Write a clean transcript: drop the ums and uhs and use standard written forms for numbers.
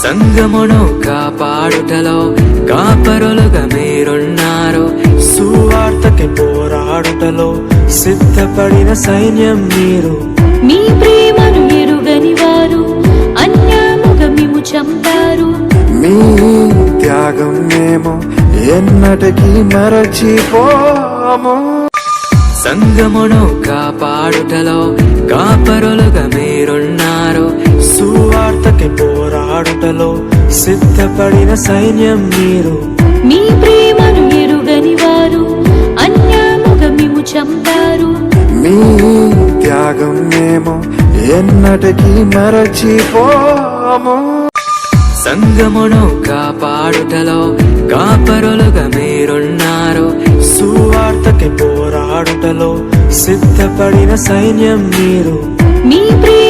సంగమును కాపాడుటలో కాపరులుగా మీరున్నారు. సువార్తకి పోరాడుటలో సిద్ధపడిన సైన్యం మీరు. మీ ప్రేమను ఎరుగని వారు అన్యాయముగా మిమ్ము చంపారు. మీ త్యాగం మేము ఎన్నటికీ మరచిపోము. సంగమును కాపాడుటలో కాపరులుగా మీరున్నారు. సువార్తకి పోరాడుటలో సిద్ధపడిన సైన్యం మీరు. మీ ప్రేమను ఎరుగని వారు అన్యాయముగా మిమ్ము చంపారు. మీ త్యాగం మేము ఎన్నటికీ మరచిపోము. సంగమును కాపాడుటలో కాపరులుగా మీరున్నారు. సువార్తకి పోరాడుటలో సిద్ధపడిన సైన్యం మీరు. మీ ప్రేమ